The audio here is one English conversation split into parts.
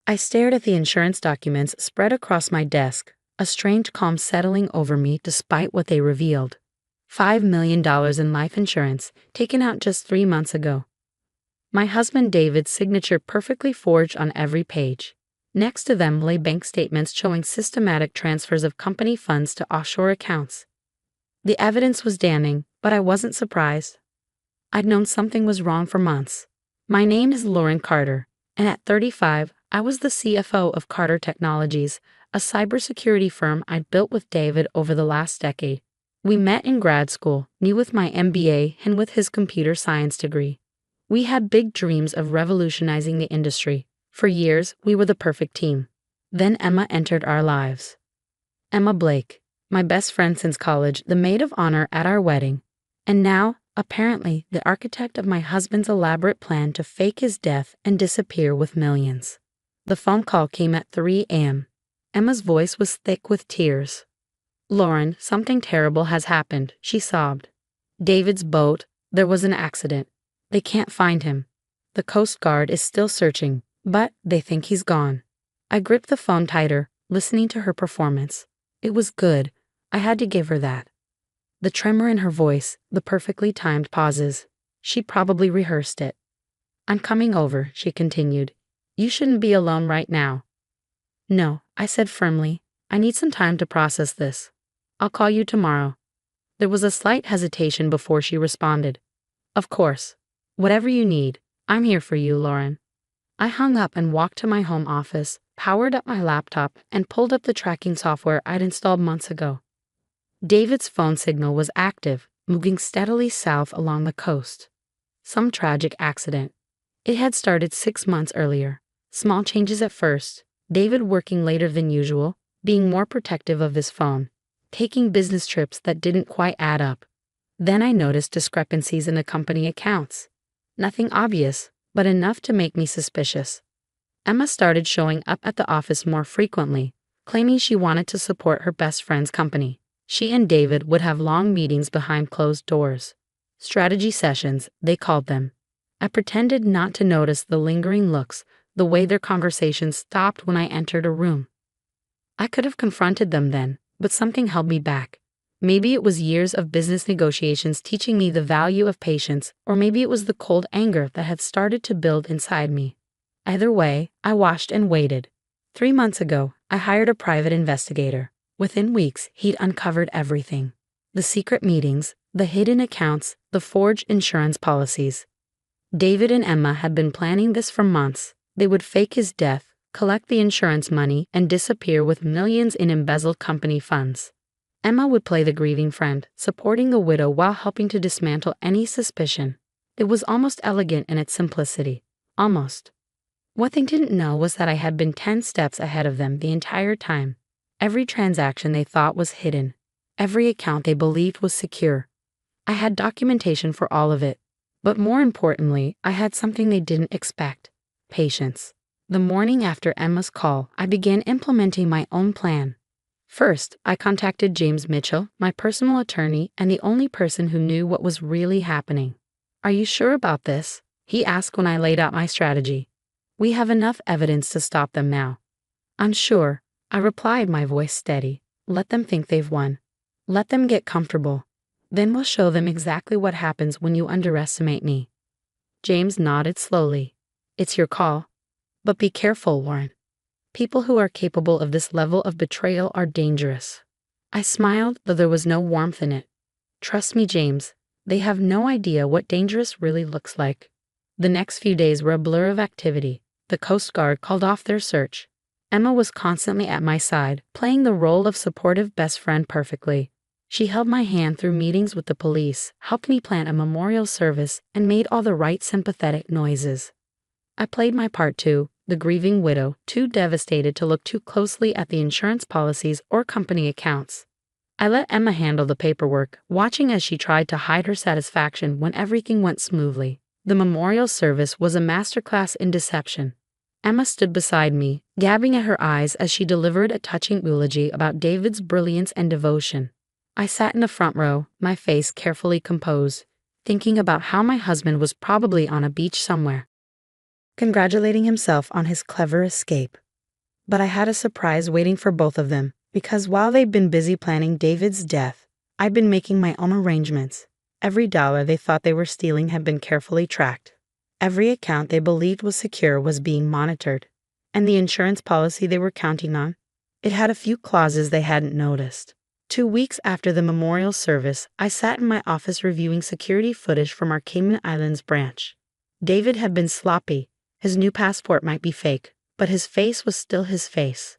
I stared at the insurance documents spread across my desk, a strange calm settling over me despite what they revealed. $5 million in life insurance, taken out just 3 months ago. My husband David's signature perfectly forged on every page. Next to them lay bank statements showing systematic transfers of company funds to offshore accounts. The evidence was damning, but I wasn't surprised. I'd known something was wrong for months. My name is Lauren Carter, and at 35, I was the CFO of Carter Technologies, a cybersecurity firm I'd built with David over the last decade. We met in grad school, me with my MBA and with his computer science degree. We had big dreams of revolutionizing the industry. For years, we were the perfect team. Then Emma entered our lives. Emma Blake, my best friend since college, the maid of honor at our wedding, and now, apparently, the architect of my husband's elaborate plan to fake his death and disappear with millions. The phone call came at 3 a.m. Emma's voice was thick with tears. "Lauren, something terrible has happened," she sobbed. "David's boat, there was an accident. They can't find him. The Coast Guard is still searching, but they think he's gone." I gripped the phone tighter, listening to her performance. It was good. I had to give her that. The tremor in her voice, the perfectly timed pauses. She probably rehearsed it. "I'm coming over," she continued. "You shouldn't be alone right now." "No," I said firmly. "I need some time to process this. I'll call you tomorrow." There was a slight hesitation before she responded. "Of course. Whatever you need, I'm here for you, Lauren." I hung up and walked to my home office, powered up my laptop, and pulled up the tracking software I'd installed months ago. David's phone signal was active, moving steadily south along the coast. Some tragic accident. It had started 6 months earlier. Small changes at first. David working later than usual, being more protective of his phone, taking business trips that didn't quite add up. Then I noticed discrepancies in the company accounts. Nothing obvious, but enough to make me suspicious. Emma started showing up at the office more frequently, claiming she wanted to support her best friend's company. She and David would have long meetings behind closed doors. Strategy sessions, they called them. I pretended not to notice the lingering looks, the way their conversations stopped when I entered a room. I could have confronted them then, but something held me back. Maybe it was years of business negotiations teaching me the value of patience, or maybe it was the cold anger that had started to build inside me. Either way, I watched and waited. 3 months ago, I hired a private investigator. Within weeks, he'd uncovered everything. The secret meetings, the hidden accounts, the forged insurance policies. David and Emma had been planning this for months. They would fake his death, collect the insurance money, and disappear with millions in embezzled company funds. Emma would play the grieving friend, supporting the widow while helping to dismantle any suspicion. It was almost elegant in its simplicity. Almost. What they didn't know was that I had been 10 steps ahead of them the entire time. Every transaction they thought was hidden. Every account they believed was secure. I had documentation for all of it. But more importantly, I had something they didn't expect. Patience. The morning after Emma's call, I began implementing my own plan. First, I contacted James Mitchell, my personal attorney and the only person who knew what was really happening. "Are you sure about this?" he asked when I laid out my strategy. "We have enough evidence to stop them now." "I'm sure," I replied, my voice steady. "Let them think they've won. Let them get comfortable. Then we'll show them exactly what happens when you underestimate me." James nodded slowly. "It's your call. But be careful, Lauren. People who are capable of this level of betrayal are dangerous." I smiled, though there was no warmth in it. "Trust me, James. They have no idea what dangerous really looks like." The next few days were a blur of activity. The Coast Guard called off their search. Emma was constantly at my side, playing the role of supportive best friend perfectly. She held my hand through meetings with the police, helped me plan a memorial service, and made all the right sympathetic noises. I played my part too, the grieving widow, too devastated to look too closely at the insurance policies or company accounts. I let Emma handle the paperwork, watching as she tried to hide her satisfaction when everything went smoothly. The memorial service was a masterclass in deception. Emma stood beside me, gabbing at her eyes as she delivered a touching eulogy about David's brilliance and devotion. I sat in the front row, my face carefully composed, thinking about how my husband was probably on a beach somewhere. congratulating himself on his clever escape. But I had a surprise waiting for both of them, because while they'd been busy planning David's death, I'd been making my own arrangements. Every dollar they thought they were stealing had been carefully tracked. Every account they believed was secure was being monitored. And the insurance policy they were counting on, it had a few clauses they hadn't noticed. 2 weeks after the memorial service, I sat in my office reviewing security footage from our Cayman Islands branch. David had been sloppy. His new passport might be fake, but his face was still his face.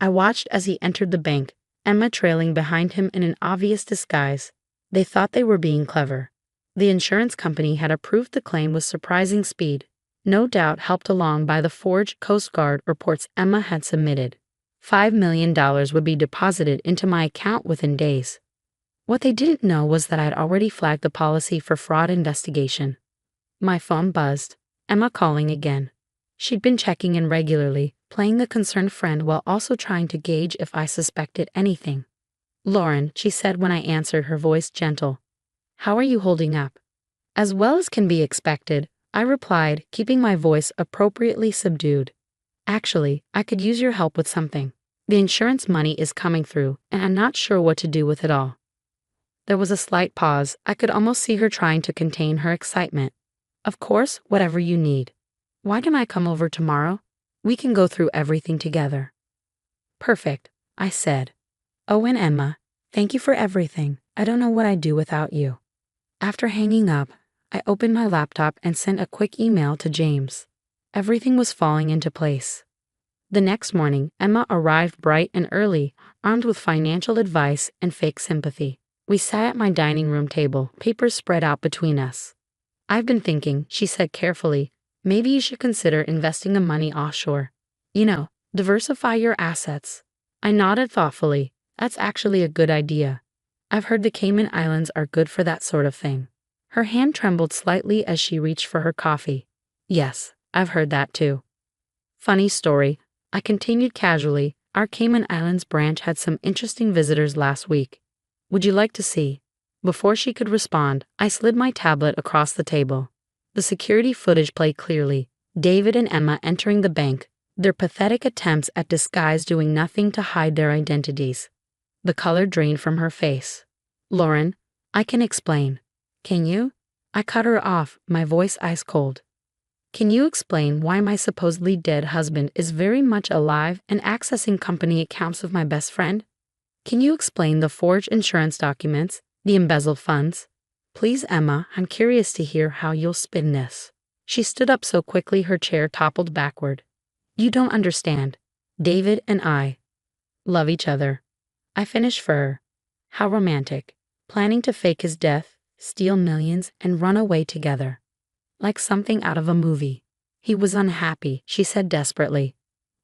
I watched as he entered the bank, Emma trailing behind him in an obvious disguise. They thought they were being clever. The insurance company had approved the claim with surprising speed, no doubt helped along by the forged Coast Guard reports Emma had submitted. $5 million would be deposited into my account within days. What they didn't know was that I'd already flagged the policy for fraud investigation. My phone buzzed, Emma calling again. She'd been checking in regularly, playing the concerned friend while also trying to gauge if I suspected anything. "Lauren," she said when I answered, her voice gentle. "How are you holding up?" "As well as can be expected," I replied, keeping my voice appropriately subdued. "Actually, I could use your help with something. The insurance money is coming through, and I'm not sure what to do with it all." There was a slight pause. I could almost see her trying to contain her excitement. "Of course, whatever you need. Why don't I come over tomorrow? We can go through everything together." "Perfect," I said. "Oh, and Emma, thank you for everything. I don't know what I'd do without you." After hanging up, I opened my laptop and sent a quick email to James. Everything was falling into place. The next morning, Emma arrived bright and early, armed with financial advice and fake sympathy. We sat at my dining room table, papers spread out between us. "I've been thinking," she said carefully, "maybe you should consider investing the money offshore. Diversify your assets." I nodded thoughtfully. "That's actually a good idea. I've heard the Cayman Islands are good for that sort of thing." Her hand trembled slightly as she reached for her coffee. "Yes, I've heard that too." "Funny story," I continued casually. "Our Cayman Islands branch had some interesting visitors last week. Would you like to see?" Before she could respond, I slid my tablet across the table. The security footage played clearly. David and Emma entering the bank, their pathetic attempts at disguise doing nothing to hide their identities. The color drained from her face. "Lauren, I can explain." "Can you?" I cut her off, my voice ice cold. "Can you explain why my supposedly dead husband is very much alive and accessing company accounts of my best friend? Can you explain the forged insurance documents, the embezzled funds? Please, Emma, I'm curious to hear how you'll spin this." She stood up so quickly her chair toppled backward. "You don't understand. David and I love each other." I finished for her. How romantic. Planning to fake his death, steal millions, and run away together. Like something out of a movie. "He was unhappy," she said desperately.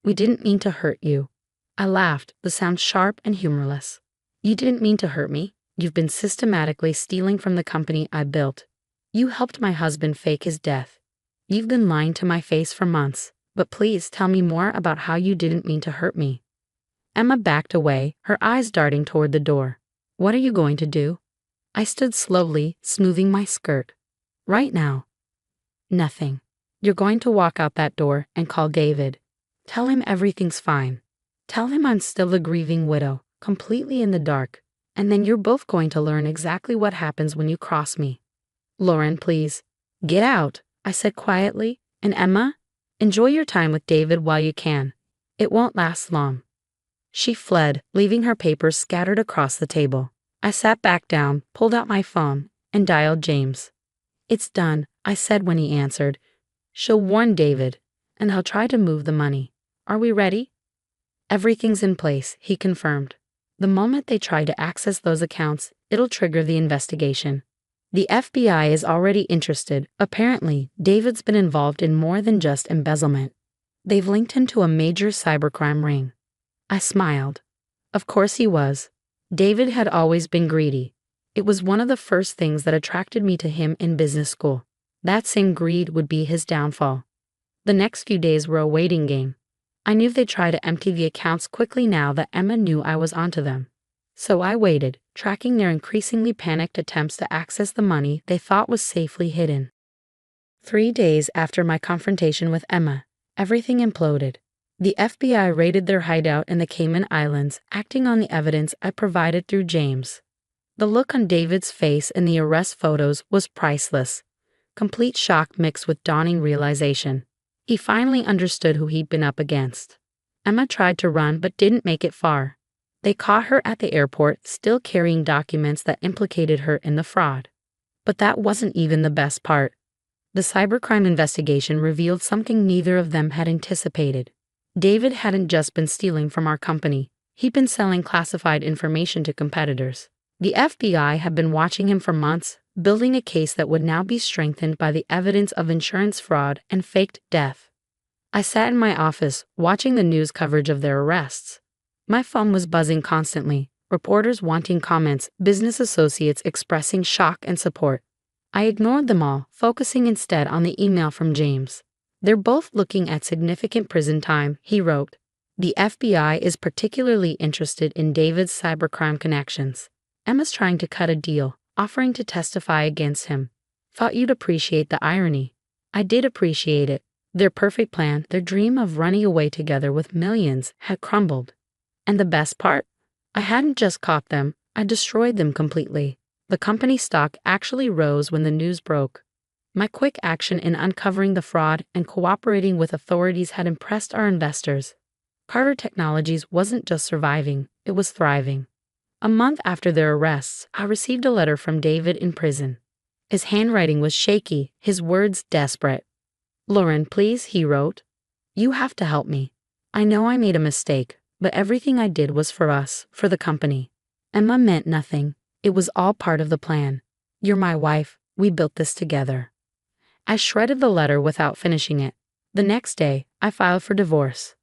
"We didn't mean to hurt you." I laughed, the sound sharp and humorless. "You didn't mean to hurt me. You've been systematically stealing from the company I built. You helped my husband fake his death. You've been lying to my face for months, but please tell me more about how you didn't mean to hurt me." Emma backed away, her eyes darting toward the door. "What are you going to do?" I stood slowly, smoothing my skirt. "Right now." "Nothing. You're going to walk out that door and call David. Tell him everything's fine. Tell him I'm still a grieving widow, completely in the dark, and then you're both going to learn exactly what happens when you cross me." "Lauren, please. Get out," I said quietly, "and Emma, enjoy your time with David while you can. It won't last long." She fled, leaving her papers scattered across the table. I sat back down, pulled out my phone, and dialed James. "It's done," I said when he answered. "She'll warn David, and I'll try to move the money. Are we ready?" "Everything's in place," he confirmed. "The moment they try to access those accounts, it'll trigger the investigation. The FBI is already interested. Apparently, David's been involved in more than just embezzlement. They've linked him to a major cybercrime ring." I smiled. Of course he was. David had always been greedy. It was one of the first things that attracted me to him in business school. That same greed would be his downfall. The next few days were a waiting game. I knew they'd try to empty the accounts quickly now that Emma knew I was onto them. So I waited, tracking their increasingly panicked attempts to access the money they thought was safely hidden. 3 days after my confrontation with Emma, everything imploded. The FBI raided their hideout in the Cayman Islands, acting on the evidence I provided through James. The look on David's face in the arrest photos was priceless. Complete shock mixed with dawning realization. He finally understood who he'd been up against. Emma tried to run but didn't make it far. They caught her at the airport, still carrying documents that implicated her in the fraud. But that wasn't even the best part. The cybercrime investigation revealed something neither of them had anticipated. David hadn't just been stealing from our company. He'd been selling classified information to competitors. The FBI had been watching him for months, building a case that would now be strengthened by the evidence of insurance fraud and faked death. I sat in my office, watching the news coverage of their arrests. My phone was buzzing constantly, reporters wanting comments, business associates expressing shock and support. I ignored them all, focusing instead on the email from James. "They're both looking at significant prison time," he wrote. "The FBI is particularly interested in David's cybercrime connections. Emma's trying to cut a deal, offering to testify against him. Thought you'd appreciate the irony." I did appreciate it. Their perfect plan, their dream of running away together with millions, had crumbled. And the best part? I hadn't just caught them, I destroyed them completely. The company stock actually rose when the news broke. My quick action in uncovering the fraud and cooperating with authorities had impressed our investors. Carter Technologies wasn't just surviving, it was thriving. A month after their arrests, I received a letter from David in prison. His handwriting was shaky, his words desperate. "Lauren, please," he wrote. "You have to help me. I know I made a mistake, but everything I did was for us, for the company. Emma meant nothing. It was all part of the plan. You're my wife. We built this together." I shredded the letter without finishing it. The next day, I filed for divorce.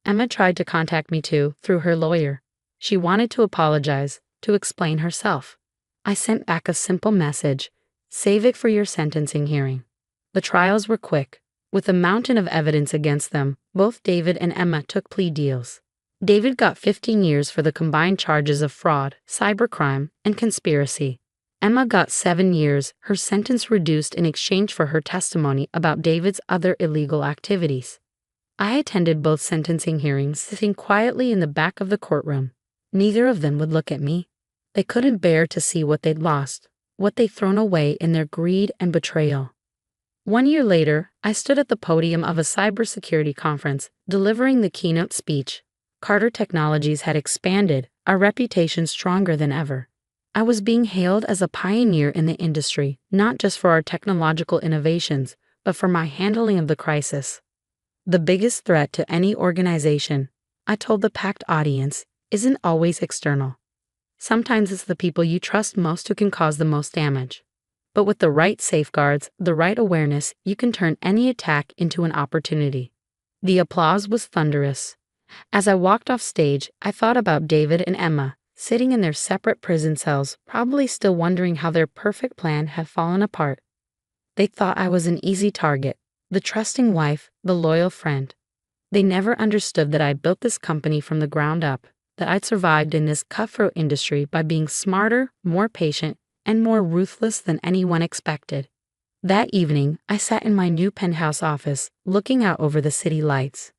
Emma tried to contact me too, through her lawyer. She wanted to apologize, to explain herself. I sent back a simple message: "Save it for your sentencing hearing." The trials were quick. With a mountain of evidence against them, both David and Emma took plea deals. David got 15 years for the combined charges of fraud, cybercrime, and conspiracy. Emma got 7 years, her sentence reduced in exchange for her testimony about David's other illegal activities. I attended both sentencing hearings, sitting quietly in the back of the courtroom. Neither of them would look at me. They couldn't bear to see what they'd lost, what they'd thrown away in their greed and betrayal. 1 year later, I stood at the podium of a cybersecurity conference, delivering the keynote speech. Carter Technologies had expanded, our reputation stronger than ever. I was being hailed as a pioneer in the industry, not just for our technological innovations, but for my handling of the crisis. The biggest threat to any organization, I told the packed audience, isn't always external. Sometimes it's the people you trust most who can cause the most damage. But with the right safeguards, the right awareness, you can turn any attack into an opportunity. The applause was thunderous. As I walked off stage, I thought about David and Emma, sitting in their separate prison cells, probably still wondering how their perfect plan had fallen apart. They thought I was an easy target, the trusting wife, the loyal friend. They never understood that I built this company from the ground up, that I'd survived in this cutthroat industry by being smarter, more patient, and more ruthless than anyone expected. That evening, I sat in my new penthouse office, looking out over the city lights.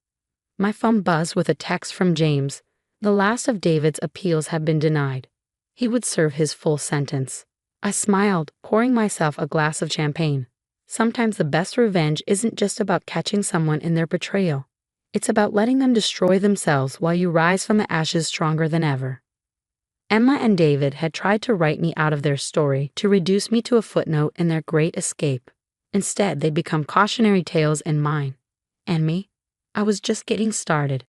My phone buzzed with a text from James. The last of David's appeals had been denied. He would serve his full sentence. I smiled, pouring myself a glass of champagne. Sometimes the best revenge isn't just about catching someone in their betrayal. It's about letting them destroy themselves while you rise from the ashes stronger than ever. Emma and David had tried to write me out of their story, to reduce me to a footnote in their great escape. Instead, they'd become cautionary tales in mine. And me? I was just getting started.